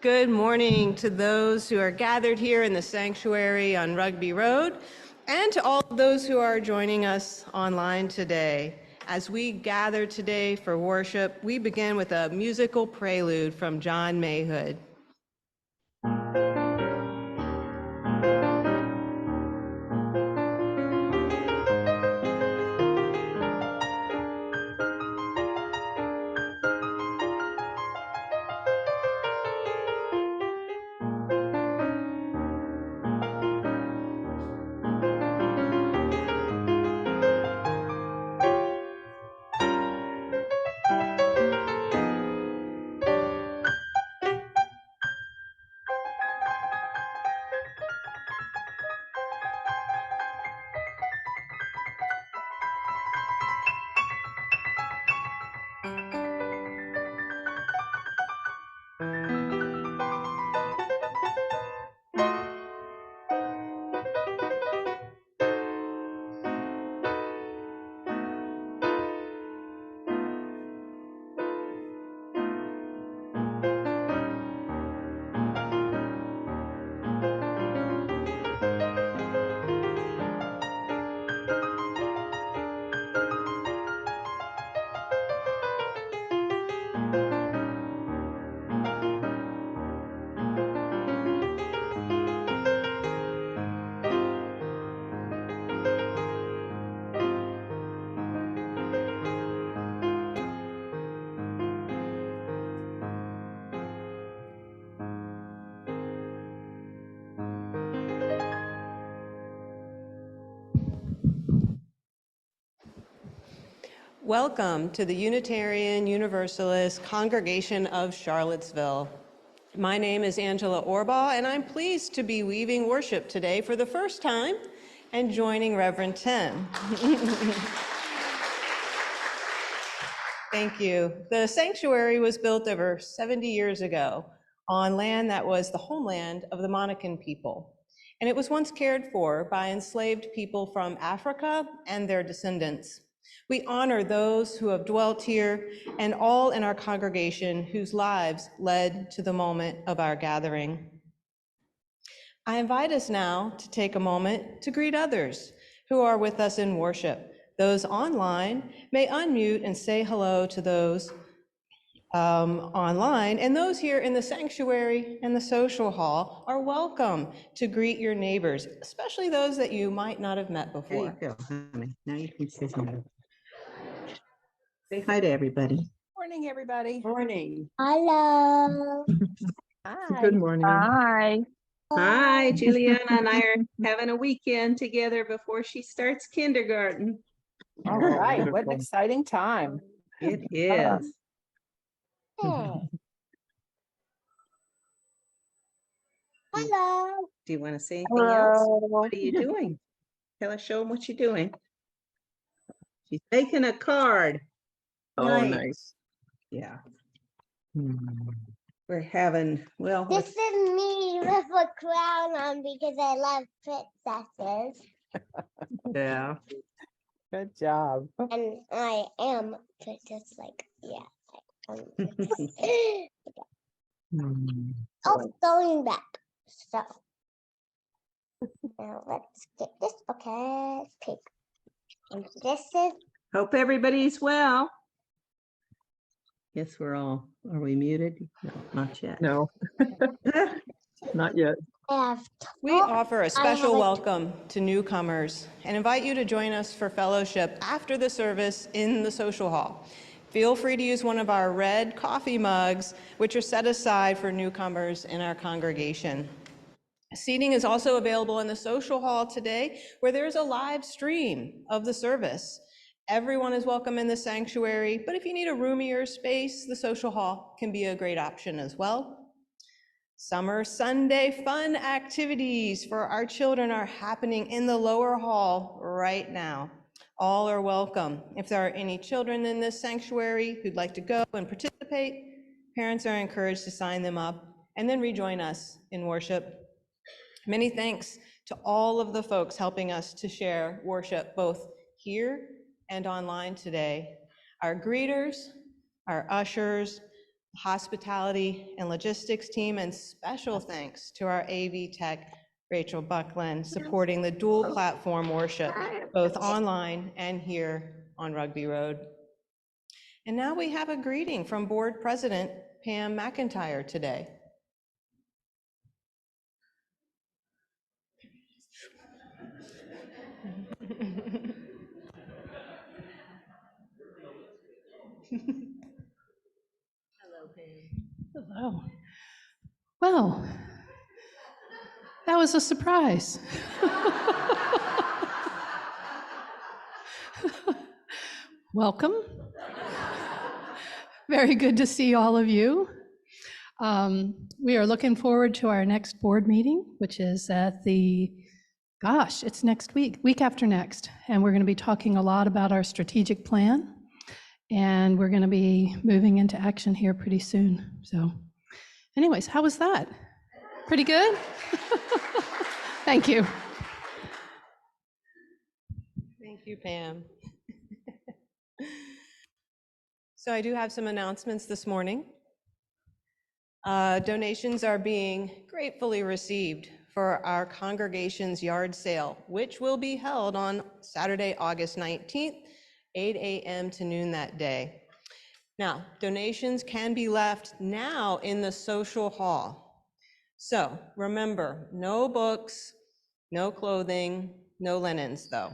Good morning to those who are gathered here in the sanctuary on Rugby Road, and to all those who are joining us online today. As we gather today for worship, we begin with a musical prelude from John Mayhood. Welcome to the Unitarian Universalist Congregation of Charlottesville. My name is Angela Orbaugh, and I'm pleased to be weaving worship today for the first time and joining Reverend Tim. Thank you. The sanctuary was built over 70 years ago on land that was the homeland of the Monacan people, and it was once cared for by enslaved people from Africa and their descendants. We honor those who have dwelt here and all in our congregation whose lives led to the moment of our gathering. I invite us now to take a moment to greet others who are with us in worship. Those online may unmute and say hello to those online, and those here in the sanctuary and the social hall are welcome to greet your neighbors, especially those that you might not have met before. There you go, honey. Now you can say hello. Say hi to everybody. Morning, everybody. Morning. Hello. Hi. Good morning. Hi. Hi, Juliana and I are having a weekend together before she starts kindergarten. All right. What an exciting time. It is. Hey. Hello. Do you want to say anything else? Hello. What are you doing? Show them what you're doing. She's making a card. Oh, nice. Yeah. We're having, well, This is me with a crown on because I love princesses. yeah. Good job. And I am princess, like, yeah. Oh, going back. So, now let's get this. Okay, pick. And this is. Hope everybody's well. Yes, we're all, are we muted? No, not yet. No, not yet. We offer a special welcome to newcomers and invite you to join us for fellowship after the service in the social hall. Feel free to use one of our red coffee mugs, which are set aside for newcomers in our congregation. Seating is also available in the social hall today, where there's a live stream of the service. Everyone is welcome in the sanctuary, but if you need a roomier space, the social hall can be a great option as well. Summer Sunday fun activities for our children are happening in the lower hall right now. All are welcome. If there are any children in this sanctuary who'd like to go and participate, parents are encouraged to sign them up and then rejoin us in worship. Many thanks to all of the folks helping us to share worship both here and online today. Our greeters, our ushers, hospitality and logistics team, and special thanks to our AV tech, Rachel Buckland, supporting the dual platform worship, both online and here on Rugby Road. And now we have a greeting from Board President Pam McIntyre today. Hello, Pam. Hello. Well, that was a surprise. Welcome. Very good to see all of you. We are looking forward to our next board meeting, which is at it's next week after next. And we're going to be talking a lot about our strategic plan. And we're going to be moving into action here pretty soon. So anyways, how was that? Pretty good? Thank you. Thank you, Pam. So I do have some announcements this morning. Donations are being gratefully received for our congregation's yard sale, which will be held on Saturday, August 19th, 8 a.m. to noon that day. Now, donations can be left now in the social hall. So remember, no books, no clothing, no linens though.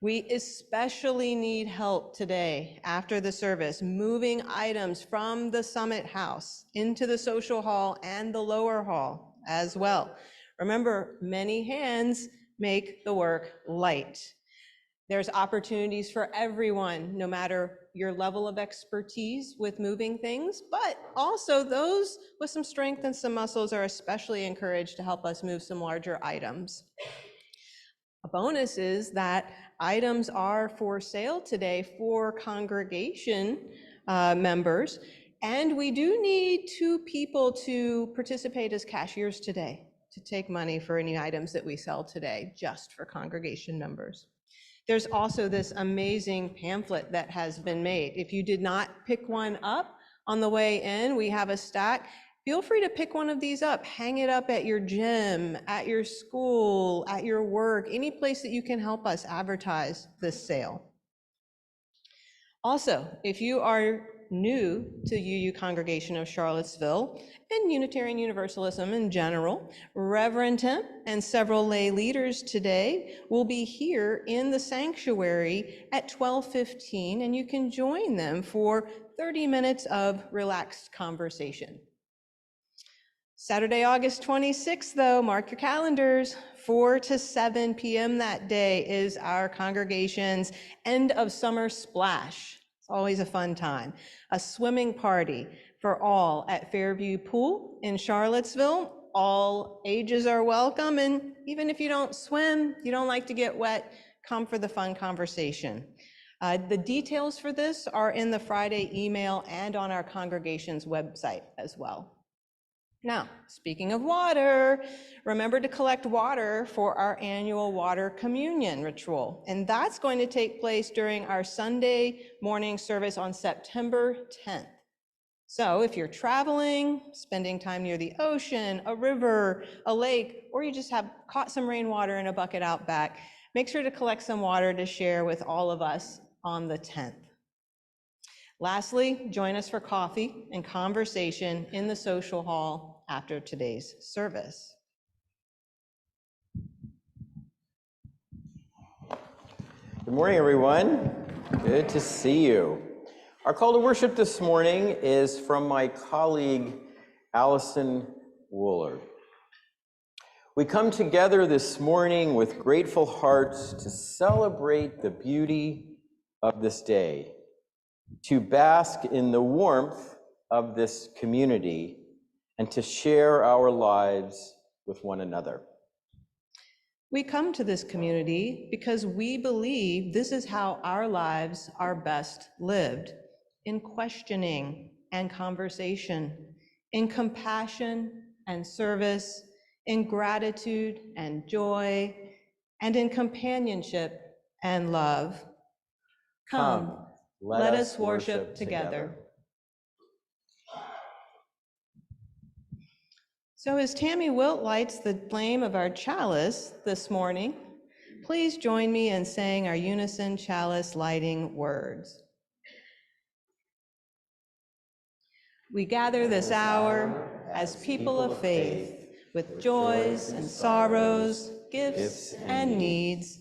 We especially need help today after the service, moving items from the Summit House into the social hall and the lower hall as well. Remember, many hands make the work light. There's opportunities for everyone, no matter your level of expertise with moving things, but also those with some strength and some muscles are especially encouraged to help us move some larger items. A bonus is that items are for sale today for congregation members, and we do need 2 people to participate as cashiers today to take money for any items that we sell today, just for congregation members. There's also this amazing pamphlet that has been made. If you did not pick one up on the way in, we have a stack. Feel free to pick one of these up, hang it up at your gym, at your school, at your work, any place that you can help us advertise this sale. Also, if you are new to UU Congregation of Charlottesville and Unitarian Universalism in general, Reverend Tim and several lay leaders today will be here in the sanctuary at 12:15, and you can join them for 30 minutes of relaxed conversation. Saturday, August 26th, though, mark your calendars, 4 to 7 p.m. that day is our congregation's end of summer splash. It's always a fun time. A swimming party for all at Fairview Pool in Charlottesville. All ages are welcome, and even if you don't swim, you don't like to get wet, come for the fun conversation. The details for this are in the Friday email and on our congregation's website as well. Now, speaking of water, remember to collect water for our annual water communion ritual. And that's going to take place during our Sunday morning service on September 10th. So if you're traveling, spending time near the ocean, a river, a lake, or you just have caught some rainwater in a bucket out back, make sure to collect some water to share with all of us on the 10th. Lastly, join us for coffee and conversation in the social hall after today's service. Good morning, everyone. Good to see you. Our call to worship this morning is from my colleague, Allison Woolard. We come together this morning with grateful hearts to celebrate the beauty of this day, to bask in the warmth of this community, and to share our lives with one another. We come to this community because we believe this is how our lives are best lived, in questioning and conversation, in compassion and service, in gratitude and joy, and in companionship and love. Come, let us worship together. So as Tammy Wilt lights the flame of our chalice this morning, please join me in saying our unison chalice lighting words. We gather this hour as people of faith, with joys and sorrows, gifts and needs.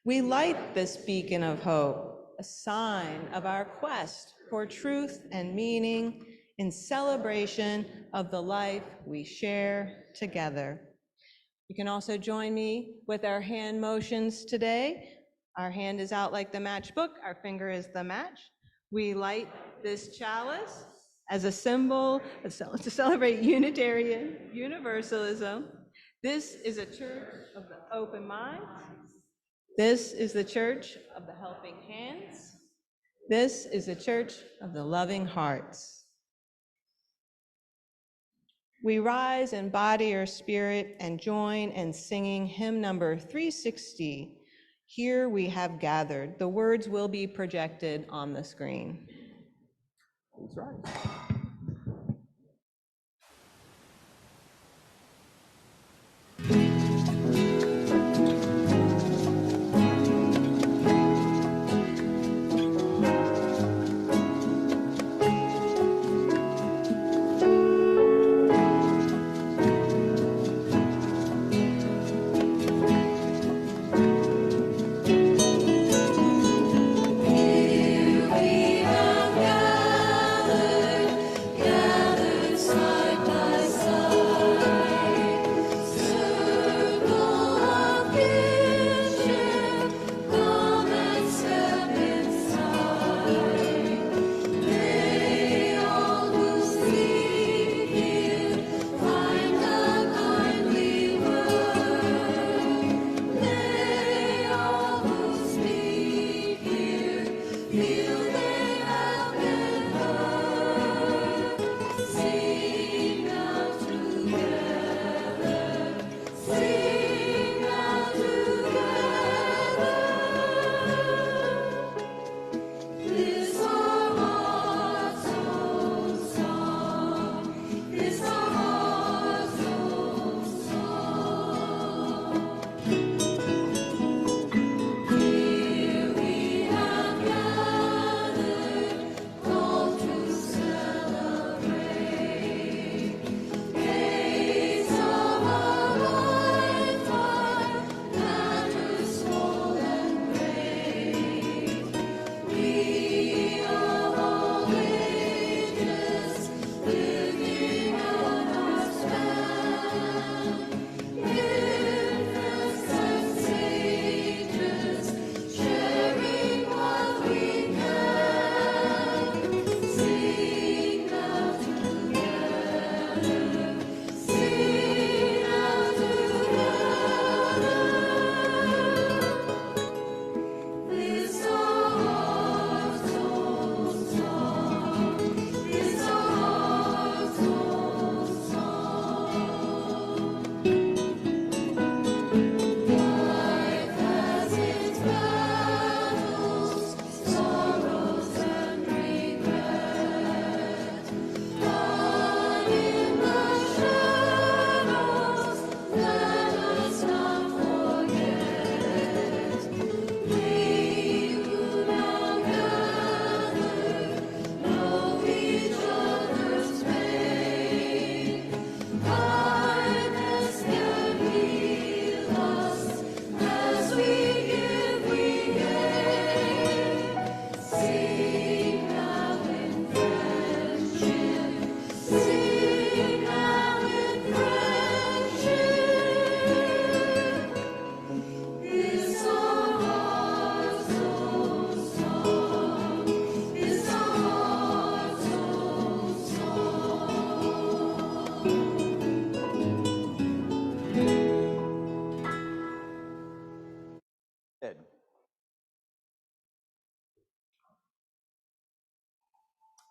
We light this beacon of hope, a sign of our quest for truth and meaning in celebration of the life we share together. You can also join me with our hand motions today. Our hand is out like the matchbook, our finger is the match. We light this chalice as a symbol to celebrate Unitarian Universalism. This is a church of the open mind. This is the church of the helping hands. This is the church of the loving hearts. We rise in body or spirit and join in singing hymn number 360. Here we have gathered. The words will be projected on the screen. Please rise.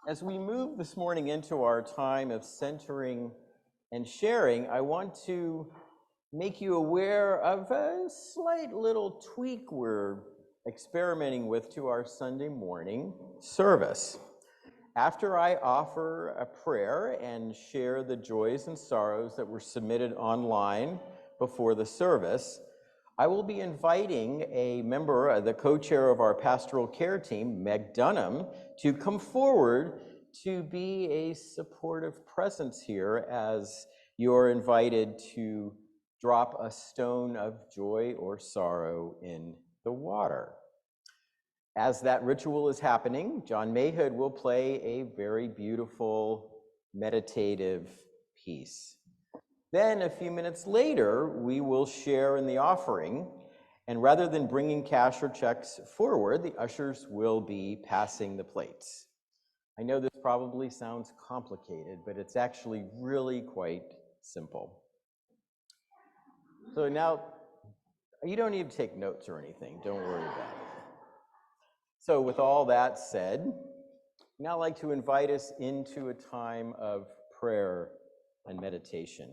As we move this morning into our time of centering and sharing, I want to make you aware of a slight little tweak we're experimenting with to our Sunday morning service. After I offer a prayer and share the joys and sorrows that were submitted online before the service, I will be inviting a member, the co-chair of our pastoral care team, Meg Dunham, to come forward to be a supportive presence here as you're invited to drop a stone of joy or sorrow in the water. As that ritual is happening, John Mayhood will play a very beautiful meditative piece. Then a few minutes later, we will share in the offering, and rather than bringing cash or checks forward, the ushers will be passing the plates. I know this probably sounds complicated, but it's actually really quite simple. So now, you don't need to take notes or anything, don't worry about it. So with all that said, I'd now like to invite us into a time of prayer and meditation.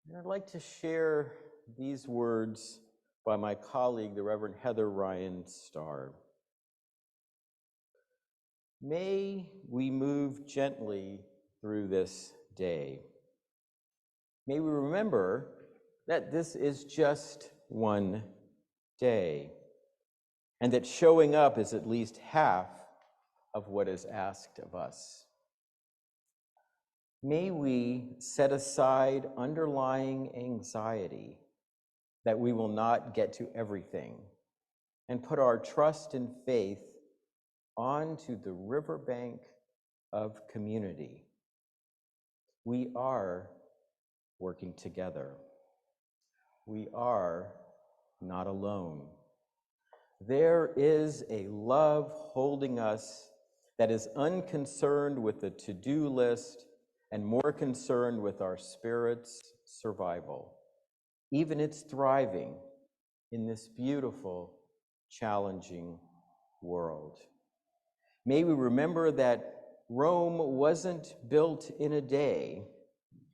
And I'd like to share these words by my colleague, the Reverend Heather Ryan Starr. May we move gently through this day. May we remember that this is just one day, and that showing up is at least half of what is asked of us. May we set aside underlying anxiety that we will not get to everything and put our trust and faith onto the riverbank of community. We are working together. We are not alone. There is a love holding us that is unconcerned with the to-do list and more concerned with our spirit's survival. Even its thriving in this beautiful, challenging world. May we remember that Rome wasn't built in a day,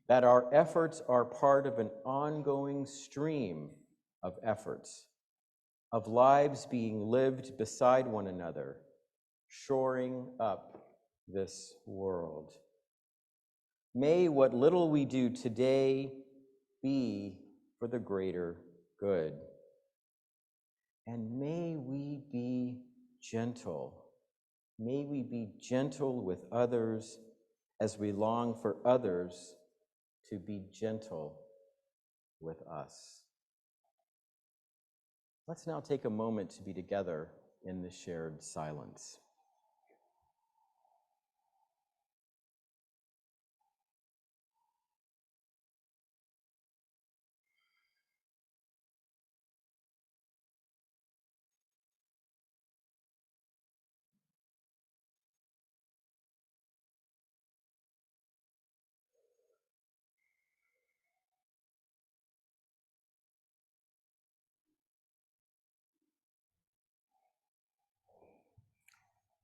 that our efforts are part of an ongoing stream of efforts, of lives being lived beside one another, shoring up this world. May what little we do today be for the greater good. And may we be gentle. May we be gentle with others as we long for others to be gentle with us. Let's now take a moment to be together in the shared silence.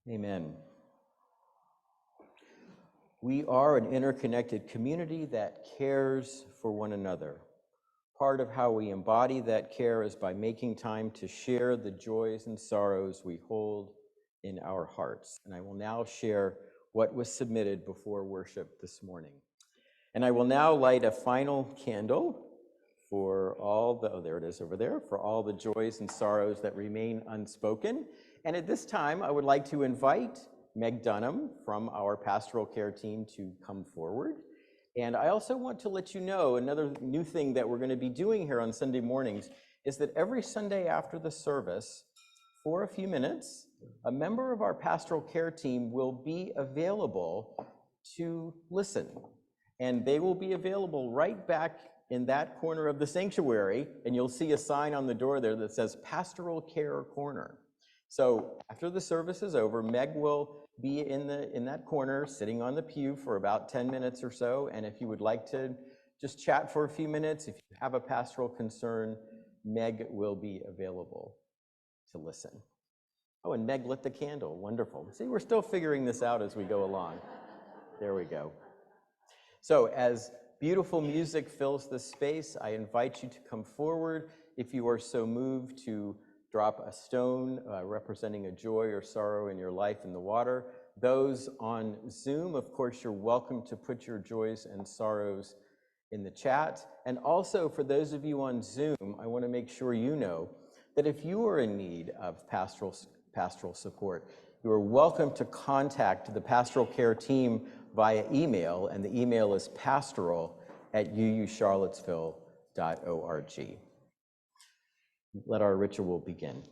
Amen. We are an interconnected community that cares for one another. Part of how we embody that care is by making time to share the joys and sorrows we hold in our hearts. And I will now share what was submitted before worship this morning. And I will now light a final candle for all the, oh, there it is over there, for all the joys and sorrows that remain unspoken. And at this time, I would like to invite Meg Dunham from our pastoral care team to come forward. And I also want to let you know another new thing that we're going to be doing here on Sunday mornings is that every Sunday after the service, for a few minutes, a member of our pastoral care team will be available to listen. And they will be available right back in that corner of the sanctuary, and you'll see a sign on the door there that says Pastoral Care Corner. So after the service is over, Meg will be in that corner, sitting on the pew for about 10 minutes or so, and if you would like to just chat for a few minutes, if you have a pastoral concern, Meg will be available to listen. Oh, and Meg lit the candle, wonderful. See, we're still figuring this out as we go along. There we go. So as beautiful music fills the space, I invite you to come forward if you are so moved to drop a stone representing a joy or sorrow in your life in the water. Those on Zoom, of course, you're welcome to put your joys and sorrows in the chat. And also for those of you on Zoom, I want to make sure you know that if you are in need of pastoral support, you are welcome to contact the pastoral care team via email, and the email is pastoral@uucharlottesville.org. Let our ritual begin.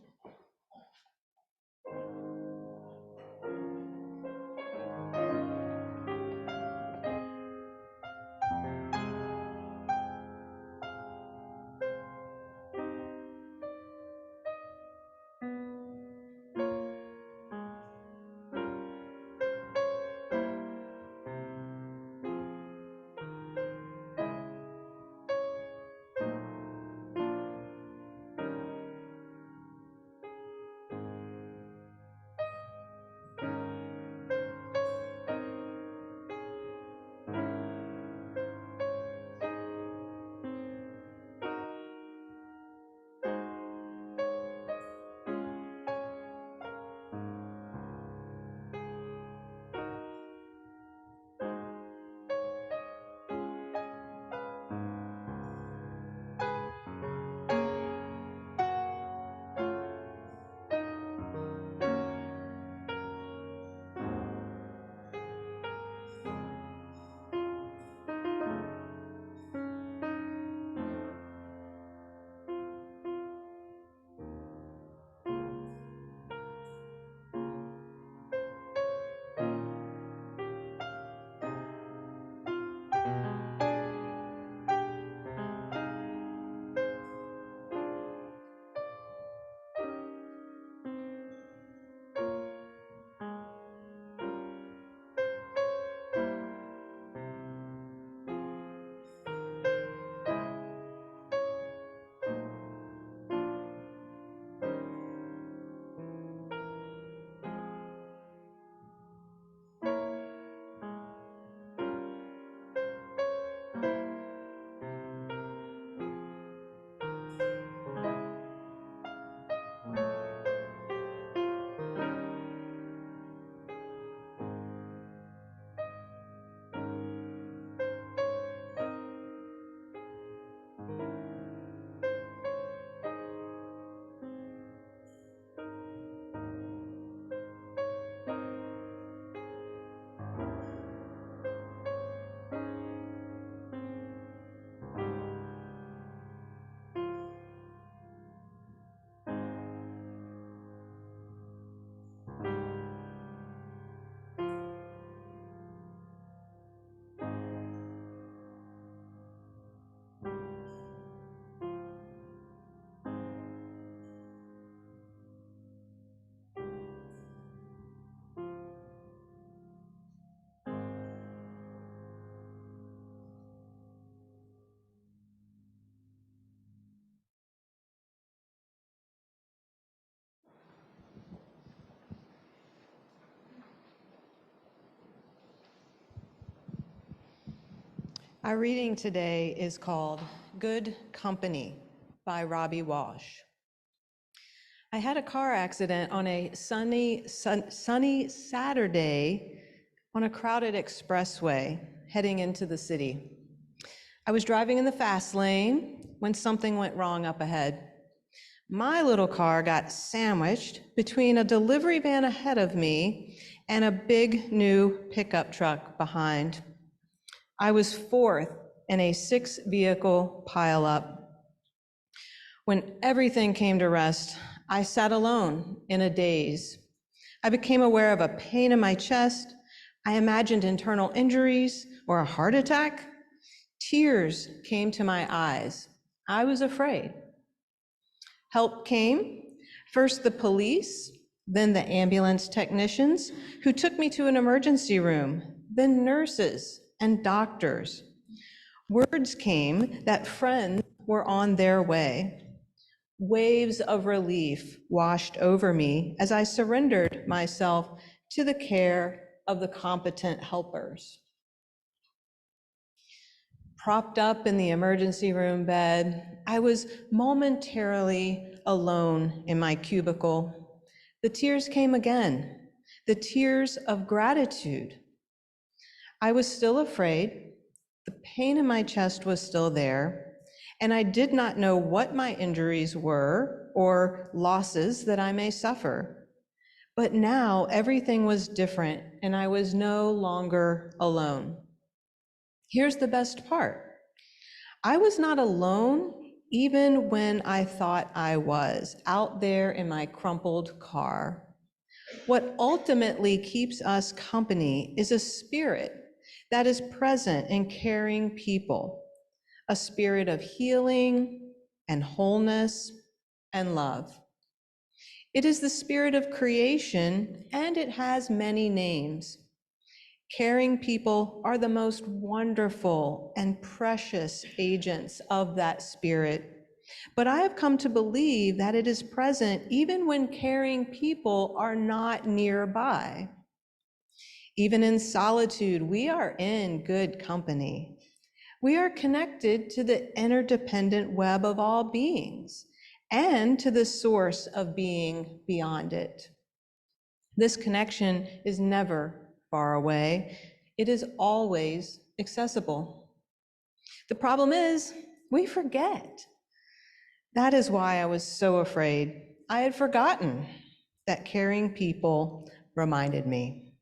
Our reading today is called Good Company by Robbie Walsh. I had a car accident on a sunny Saturday on a crowded expressway heading into the city. I was driving in the fast lane when something went wrong up ahead. My little car got sandwiched between a delivery van ahead of me and a big new pickup truck behind. I was fourth in a 6-vehicle pileup. When everything came to rest, I sat alone in a daze. I became aware of a pain in my chest. I imagined internal injuries or a heart attack. Tears came to my eyes. I was afraid. Help came. First the police, then the ambulance technicians who took me to an emergency room, then nurses and doctors. Words came that friends were on their way. Waves of relief washed over me as I surrendered myself to the care of the competent helpers. Propped up in the emergency room bed, I was momentarily alone in my cubicle. The tears came again. the tears of gratitude. I was still afraid, the pain in my chest was still there, and I did not know what my injuries were or losses that I may suffer. But now everything was different, and I was no longer alone. Here's the best part. I was not alone even when I thought I was out there in my crumpled car. What ultimately keeps us company is a spirit that is present in caring people, a spirit of healing and wholeness and love. It is the spirit of creation, and it has many names. Caring people are the most wonderful and precious agents of that spirit. But I have come to believe that it is present even when caring people are not nearby. Even in solitude, we are in good company. We are connected to the interdependent web of all beings and to the source of being beyond it. This connection is never far away. It is always accessible. The problem is, we forget. That is why I was so afraid. I had forgotten that caring people reminded me.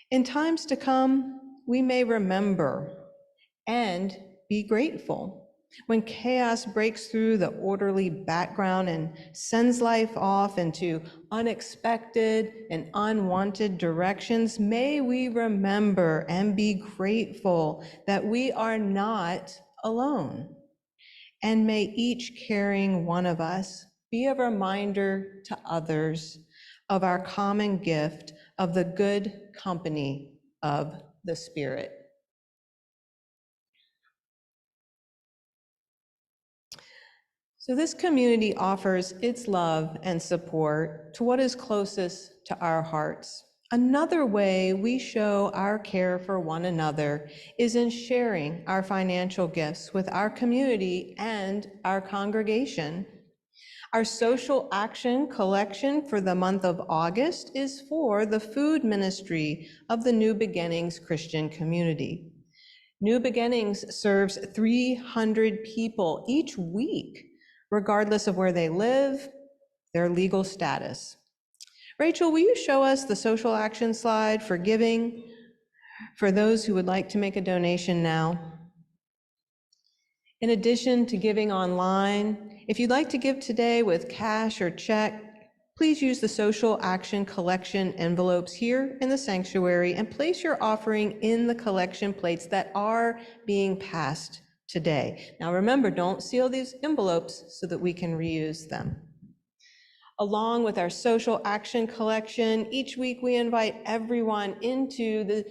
In times to come, we may remember and be grateful. When chaos breaks through the orderly background and sends life off into unexpected and unwanted directions, may we remember and be grateful that we are not alone. And may each caring one of us be a reminder to others of our common gift of the good company of the Spirit. So this community offers its love and support to what is closest to our hearts. Another way we show our care for one another is in sharing our financial gifts with our community and our congregation. Our social action collection for the month of August is for the food ministry of the New Beginnings Christian community. New Beginnings serves 300 people each week, regardless of where they live, their legal status. Rachel, will you show us the social action slide for giving for those who would like to make a donation now? In addition to giving online, if you'd like to give today with cash or check, please use the social action collection envelopes here in the sanctuary and place your offering in the collection plates that are being passed today. Now remember, don't seal these envelopes so that we can reuse them. Along with our social action collection, each week we invite everyone into the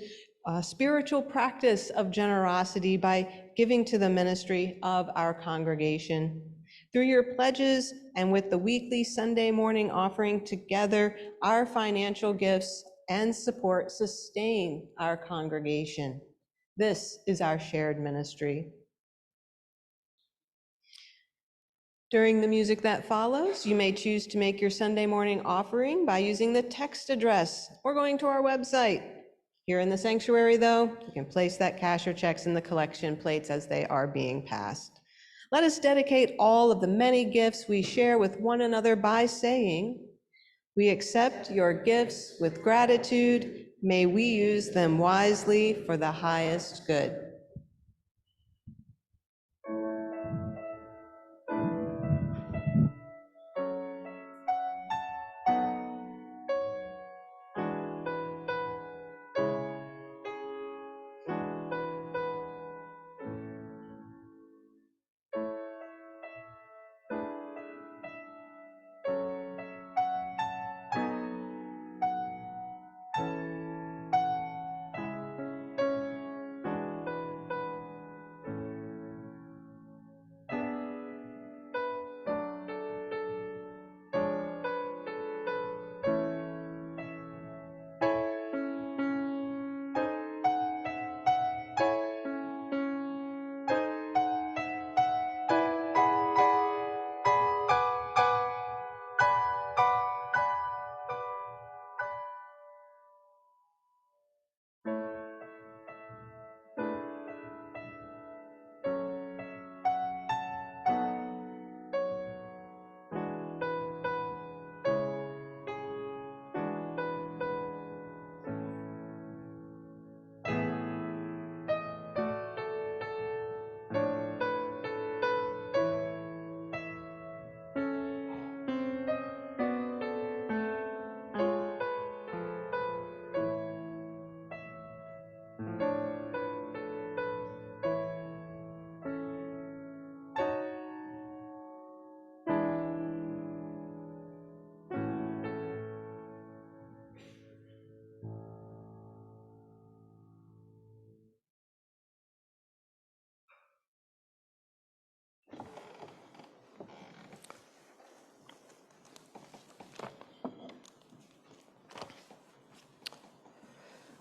spiritual practice of generosity by giving to the ministry of our congregation. Through your pledges and with the weekly Sunday morning offering together, our financial gifts and support sustain our congregation. This is our shared ministry. During the music that follows, you may choose to make your Sunday morning offering by using the text address or going to our website. Here in the sanctuary, though, you can place that cash or checks in the collection plates as they are being passed. Let us dedicate all of the many gifts we share with one another by saying, "We accept your gifts with gratitude. May we use them wisely for the highest good."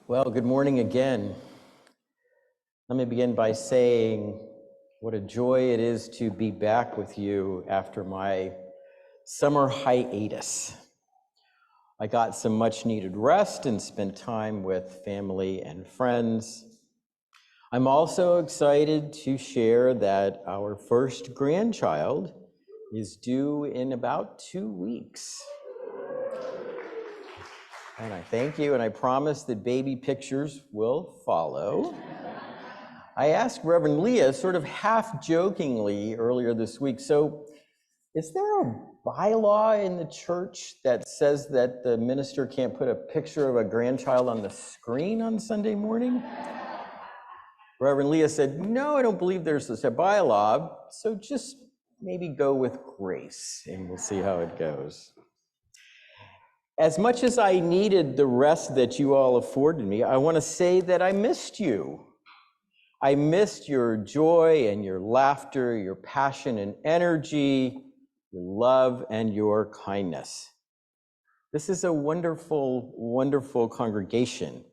Well, good morning again. Let me begin by saying what a joy it is to be back with you after my summer hiatus. I got some much needed rest and spent time with family and friends. I'm also excited to share that our first grandchild is due in about 2 weeks. And I thank you, and I promise that baby pictures will follow. I asked Reverend Leah sort of half jokingly earlier this week, so is there a bylaw in the church that says that the minister can't put a picture of a grandchild on the screen on Sunday morning? Reverend Leah said, no, I don't believe there's a bylaw, so just maybe go with grace, and we'll see how it goes. As much as I needed the rest that you all afforded me, I want to say that I missed you. I missed your joy and your laughter, your passion and energy, your love and your kindness. This is a wonderful, wonderful congregation,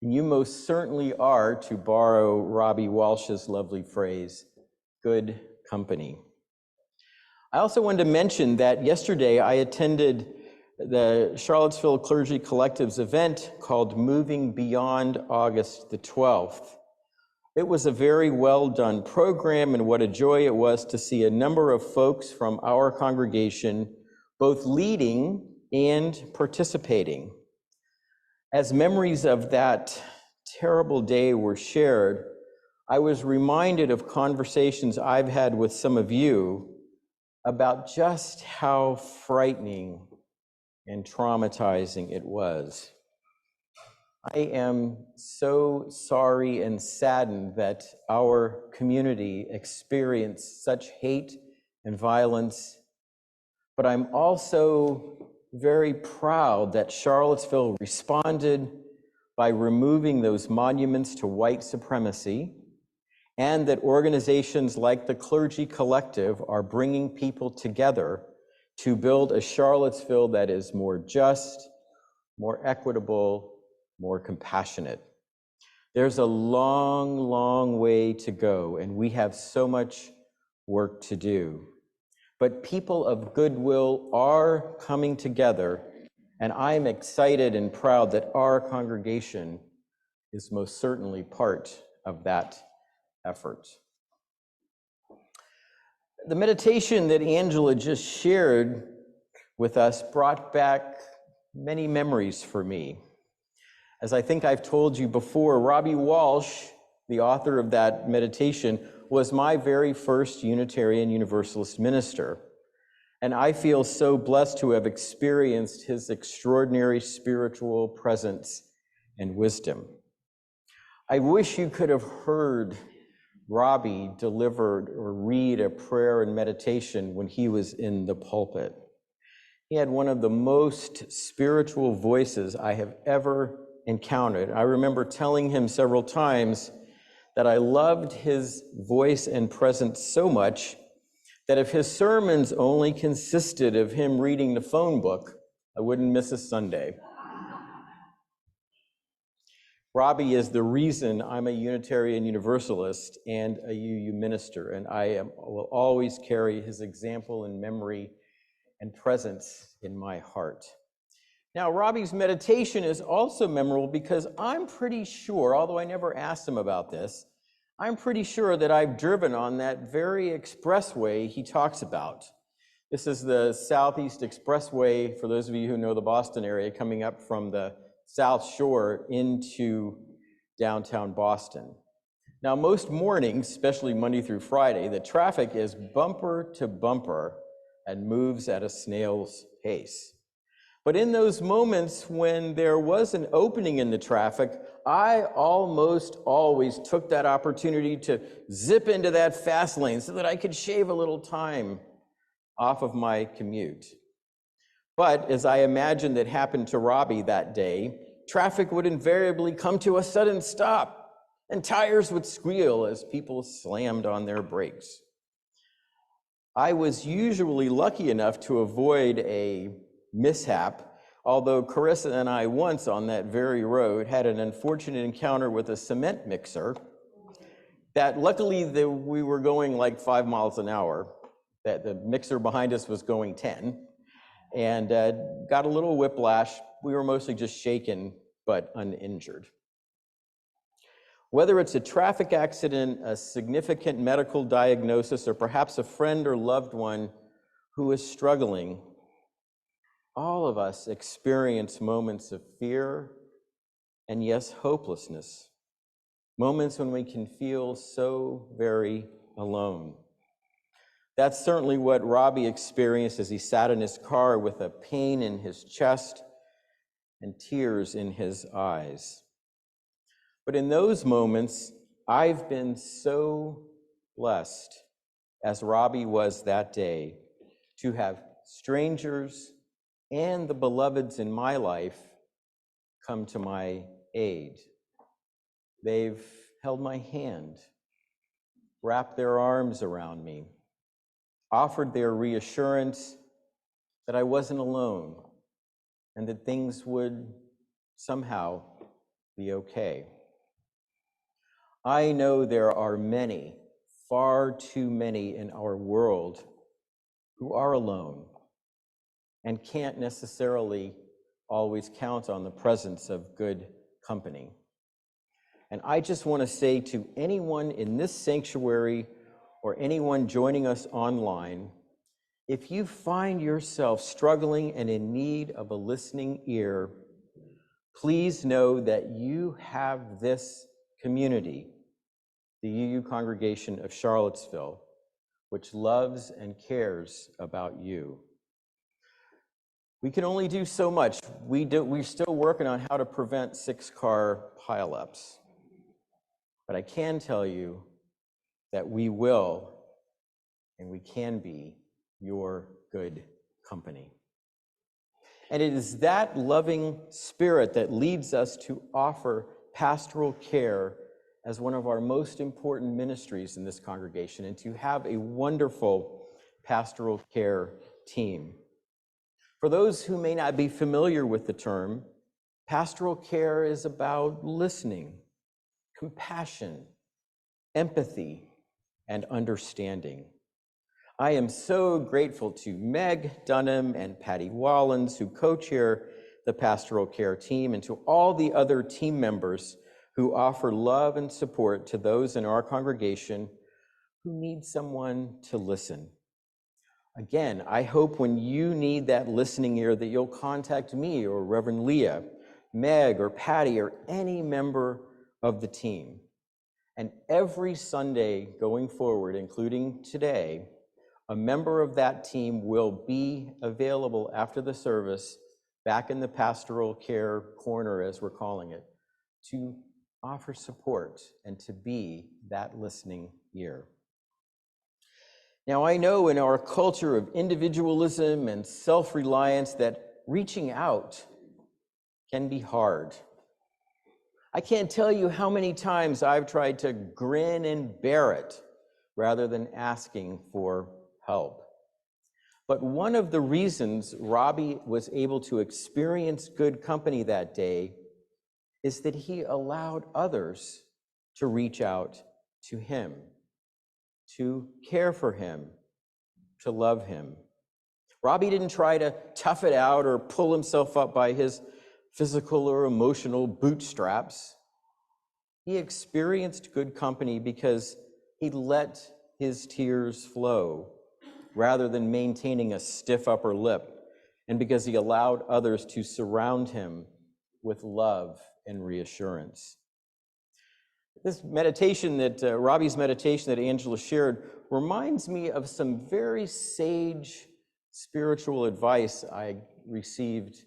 and you most certainly are, to borrow Robbie Walsh's lovely phrase, good company. I also wanted to mention that yesterday I attended the Charlottesville Clergy Collective's event called Moving Beyond August the 12th. It was a very well done program, and what a joy it was to see a number of folks from our congregation both leading and participating. As memories of that terrible day were shared, I was reminded of conversations I've had with some of you about just how frightening and traumatizing it was. I am so sorry and saddened that our community experienced such hate and violence, but I'm also very proud that Charlottesville responded by removing those monuments to white supremacy, and that organizations like the Clergy Collective are bringing people together to build a Charlottesville that is more just, more equitable, more compassionate. There's a long, long way to go, and we have so much work to do. But people of goodwill are coming together, and I'm excited and proud that our congregation is most certainly part of that effort. The meditation that Angela just shared with us brought back many memories for me. As I think I've told you before, Robbie Walsh, the author of that meditation, was my very first Unitarian Universalist minister. And I feel so blessed to have experienced his extraordinary spiritual presence and wisdom. I wish you could have heard Robbie delivered or read a prayer and meditation when he was in the pulpit. He had one of the most spiritual voices I have ever encountered. I remember telling him several times that I loved his voice and presence so much that if his sermons only consisted of him reading the phone book, I wouldn't miss a Sunday. Robbie is the reason I'm a Unitarian Universalist and a UU minister, and will always carry his example and memory and presence in my heart. Now, Robbie's meditation is also memorable because I'm pretty sure, although I never asked him about this, I'm pretty sure that I've driven on that very expressway he talks about. This is the Southeast Expressway, for those of you who know the Boston area, coming up from the South Shore into downtown Boston. Now, most mornings, especially Monday through Friday, the traffic is bumper to bumper and moves at a snail's pace. But in those moments when there was an opening in the traffic, I almost always took that opportunity to zip into that fast lane so that I could shave a little time off of my commute. But as I imagined that happened to Robbie that day, traffic would invariably come to a sudden stop, and tires would squeal as people slammed on their brakes. I was usually lucky enough to avoid a mishap, although Carissa and I once on that very road had an unfortunate encounter with a cement mixer that luckily we were going like 5 miles an hour, that the mixer behind us was going 10, and got a little whiplash. We were mostly just shaken, but uninjured. Whether it's a traffic accident, a significant medical diagnosis, or perhaps a friend or loved one who is struggling, all of us experience moments of fear and, yes, hopelessness. Moments when we can feel so very alone. That's certainly what Robbie experienced as he sat in his car with a pain in his chest and tears in his eyes. But in those moments, I've been so blessed, as Robbie was that day, to have strangers and the beloveds in my life come to my aid. They've held my hand, wrapped their arms around me, offered their reassurance that I wasn't alone and that things would somehow be okay. I know there are many, far too many in our world who are alone and can't necessarily always count on the presence of good company. And I just want to say to anyone in this sanctuary or anyone joining us online, if you find yourself struggling and in need of a listening ear, please know that you have this community, the UU Congregation of Charlottesville, which loves and cares about you. We can only do so much. We're still working on how to prevent 6-car pileups. But I can tell you that we will and we can be your good company. And it is that loving spirit that leads us to offer pastoral care as one of our most important ministries in this congregation, and to have a wonderful pastoral care team. For those who may not be familiar with the term, pastoral care is about listening, compassion, empathy, and understanding. I am so grateful to Meg Dunham and Patty Wallens, who co-chair the pastoral care team, and to all the other team members who offer love and support to those in our congregation who need someone to listen. Again, I hope when you need that listening ear that you'll contact me or Reverend Leah, Meg or Patty or any member of the team. And every Sunday going forward, including today, a member of that team will be available after the service back in the pastoral care corner, as we're calling it, to offer support and to be that listening ear. Now, I know in our culture of individualism and self-reliance that reaching out can be hard. I can't tell you how many times I've tried to grin and bear it rather than asking for help. But one of the reasons Robbie was able to experience good company that day is that he allowed others to reach out to him, to care for him, to love him. Robbie didn't try to tough it out or pull himself up by his physical or emotional bootstraps. He experienced good company because he let his tears flow rather than maintaining a stiff upper lip, and because he allowed others to surround him with love and reassurance. This meditation Robbie's meditation that Angela shared reminds me of some very sage spiritual advice I received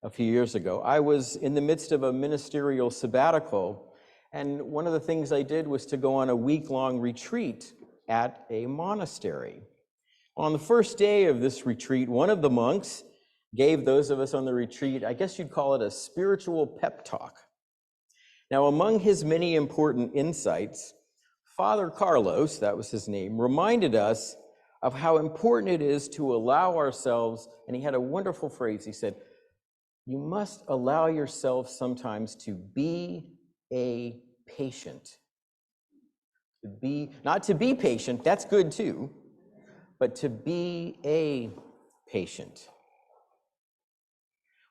a few years ago. I was in the midst of a ministerial sabbatical, and one of the things I did was to go on a week-long retreat at a monastery. On the first day of this retreat, one of the monks gave those of us on the retreat, I guess you'd call it a spiritual pep talk. Now, among his many important insights, Father Carlos, that was his name, reminded us of how important it is to allow ourselves, and he had a wonderful phrase. He said, you must allow yourself sometimes to be a patient. Not to be patient, that's good too, but to be a patient.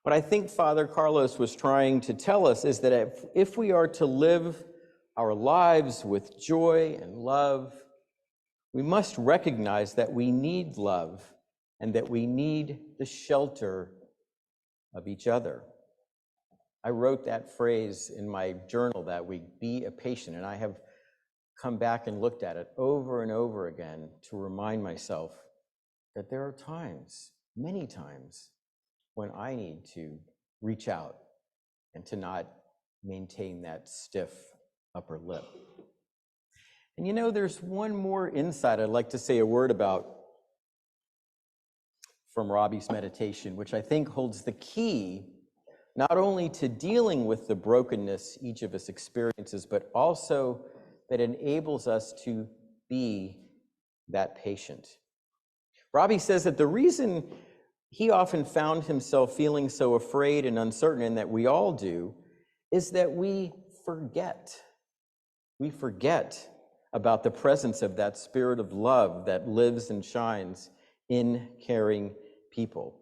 What I think Father Carlos was trying to tell us is that if we are to live our lives with joy and love, we must recognize that we need love and that we need the shelter of each other. I wrote that phrase in my journal that week, be a patient, and I have come back and looked at it over and over again to remind myself that there are times, many times, when I need to reach out and to not maintain that stiff upper lip. And you know, there's one more insight I'd like to say a word about from Robbie's meditation, which I think holds the key not only to dealing with the brokenness each of us experiences, but also that enables us to be that patient. Robbie says that the reason he often found himself feeling so afraid and uncertain, and that we all do, is that we forget. We forget about the presence of that spirit of love that lives and shines in caring people.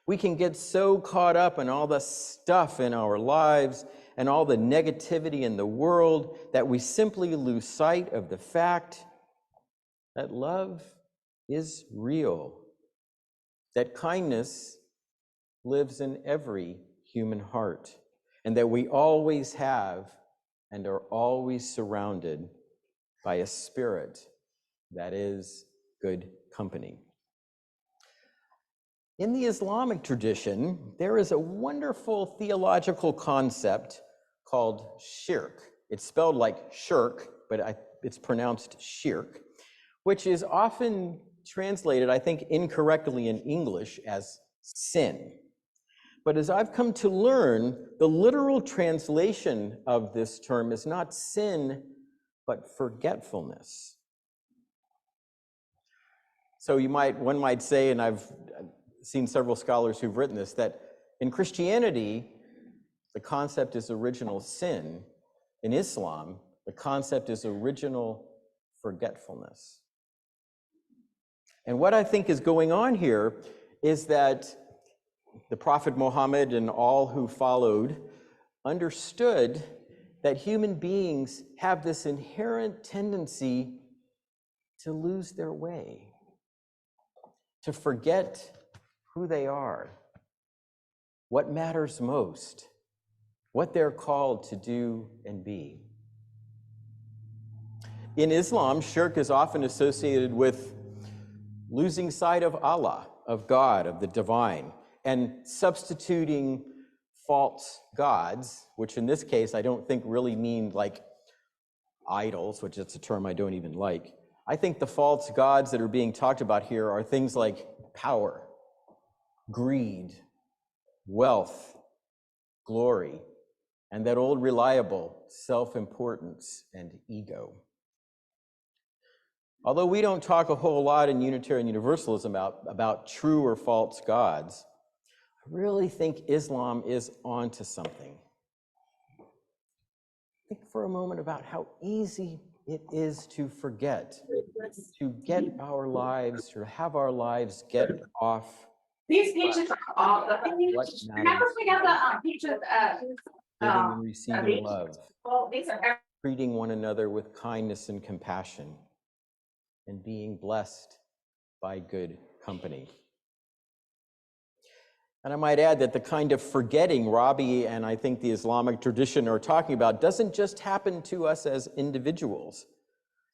We can get so caught up in all the stuff in our lives and all the negativity in the world that we simply lose sight of the fact that love is real, that kindness lives in every human heart, and that we always have and are always surrounded by a spirit that is good company. In the Islamic tradition, there is a wonderful theological concept called shirk. It's spelled like shirk, but it's pronounced shirk, which is often translated, I think, incorrectly in English as sin. But as I've come to learn, the literal translation of this term is not sin, but forgetfulness. So one might say, and I've seen several scholars who've written this, that in Christianity, the concept is original sin. In Islam, the concept is original forgetfulness. And what I think is going on here is that the Prophet Muhammad and all who followed understood that human beings have this inherent tendency to lose their way, to forget who they are, what matters most, what they're called to do and be. In Islam, shirk is often associated with losing sight of Allah, of God, of the divine, and substituting false gods, which in this case I don't think really mean like idols, which is a term I don't even like. I think the false gods that are being talked about here are things like power, greed, wealth, glory, and that old reliable self-importance and ego. Although we don't talk a whole lot in Unitarian Universalism about true or false gods, I really think Islam is onto something. Think for a moment about how easy it is to forget, to get our lives, or have our lives get off. These pages are all the What remember matters we got the pages giving and receiving love, well these are treating one another with kindness and compassion, and being blessed by good company. And I might add that the kind of forgetting Robbie and I think the Islamic tradition are talking about doesn't just happen to us as individuals.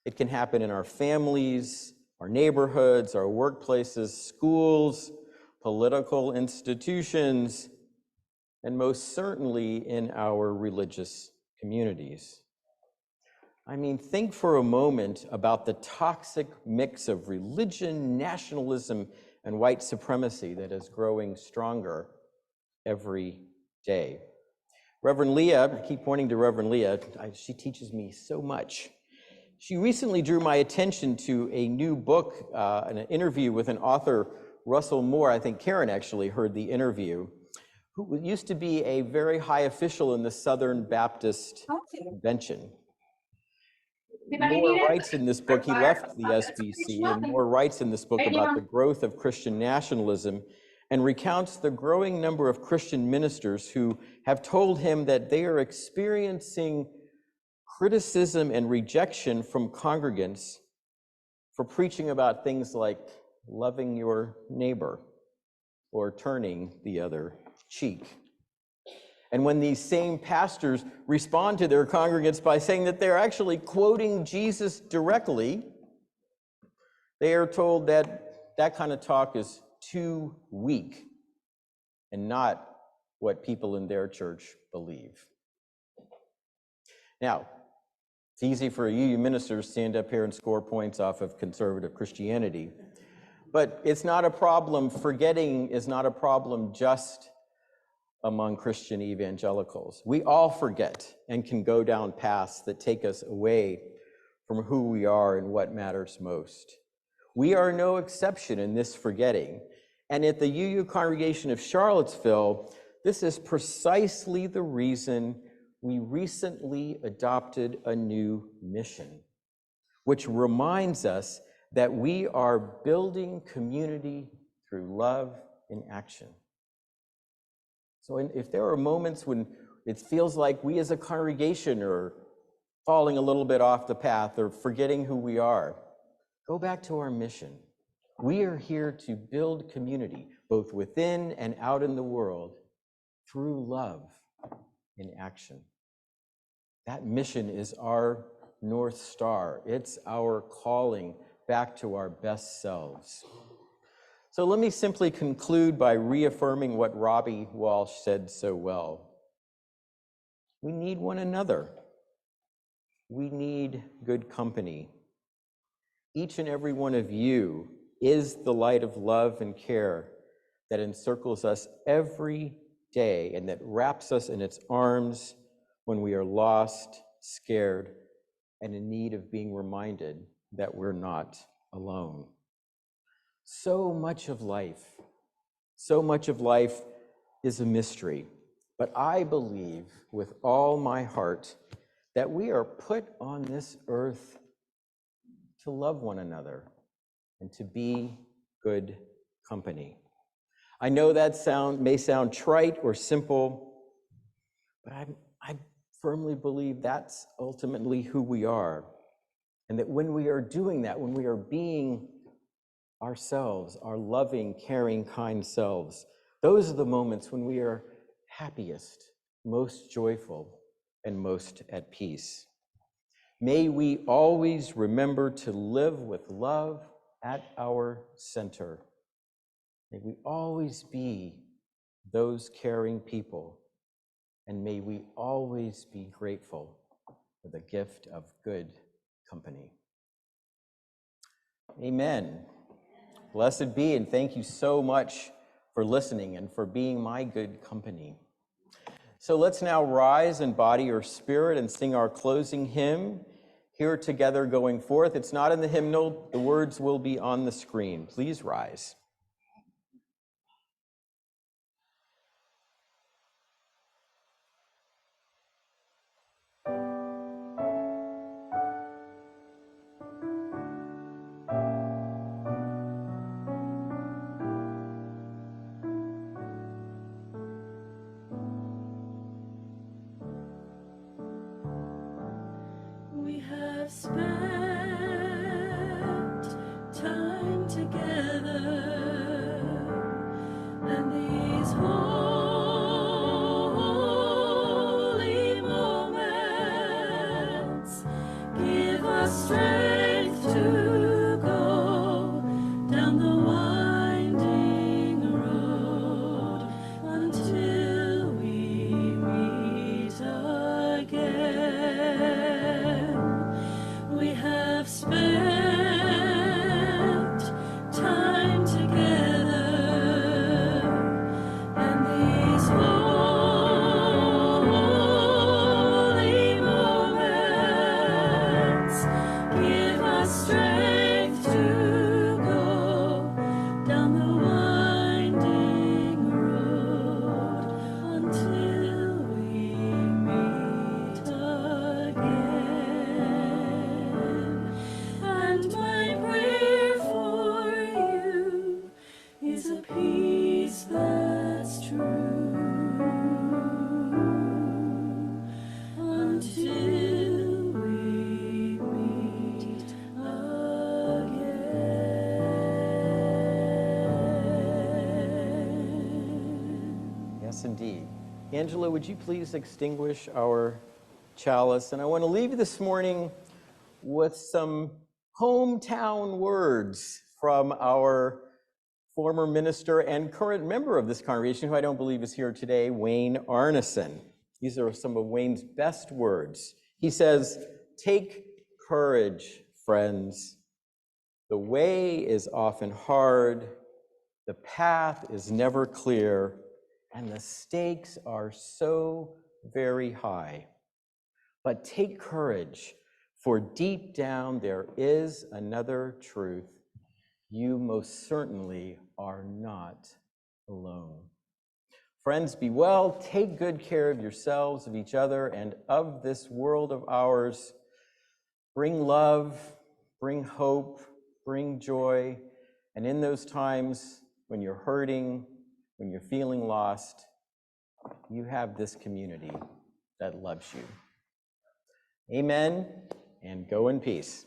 It can happen in our families, our neighborhoods, our workplaces, schools, political institutions, and most certainly in our religious communities. I mean, think for a moment about the toxic mix of religion, nationalism, and white supremacy that is growing stronger every day. Reverend Leah, I keep pointing to Reverend Leah, she teaches me so much. She recently drew my attention to a new book, an interview with an author, Russell Moore. I think Karen actually heard the interview, who used to be a very high official in the Southern Baptist Convention. Anybody More need it? writes in this book, he left the SBC, and more writes in this book about the growth of Christian nationalism and recounts the growing number of Christian ministers who have told him that they are experiencing criticism and rejection from congregants for preaching about things like loving your neighbor or turning the other cheek. And when these same pastors respond to their congregants by saying that they're actually quoting Jesus directly, they are told that that kind of talk is too weak and not what people in their church believe. Now, it's easy for you ministers to stand up here and score points off of conservative Christianity, but it's not a problem. Forgetting is not a problem just among Christian evangelicals. We all forget and can go down paths that take us away from who we are and what matters most. We are no exception in this forgetting. And at the UU congregation of Charlottesville, this is precisely the reason we recently adopted a new mission, which reminds us that we are building community through love in action. So if there are moments when it feels like we as a congregation are falling a little bit off the path or forgetting who we are, go back to our mission. We are here to build community, both within and out in the world, through love in action. That mission is our North Star. It's our calling back to our best selves. So let me simply conclude by reaffirming what Robbie Walsh said so well. We need one another. We need good company. Each and every one of you is the light of love and care that encircles us every day and that wraps us in its arms when we are lost, scared, and in need of being reminded that we're not alone. So much of life is a mystery, but I believe with all my heart that we are put on this earth to love one another and to be good company. I know that may sound trite or simple, but I firmly believe that's ultimately who we are. And that when we are doing that, when we are being ourselves, our loving, caring, kind selves, those are the moments when we are happiest, most joyful, and most at peace. May we always remember to live with love at our center. May we always be those caring people, and may we always be grateful for the gift of good company. Amen. Blessed be, and thank you so much for listening and for being my good company. So let's now rise in body or spirit and sing our closing hymn, Here Together Going Forth. It's not in the hymnal. The words will be on the screen. Please rise. We have spent time together. Yes, indeed. Angela, would you please extinguish our chalice? And I want to leave you this morning with some hometown words from our former minister and current member of this congregation, who I don't believe is here today, Wayne Arneson. These are some of Wayne's best words. He says, "Take courage, friends. The way is often hard, the path is never clear, and the stakes are so very high. But take courage, for deep down there is another truth. You most certainly are not alone." Friends, be well, take good care of yourselves, of each other, and of this world of ours. Bring love, bring hope, bring joy, and in those times when you're hurting, when you're feeling lost, you have this community that loves you. Amen, and go in peace.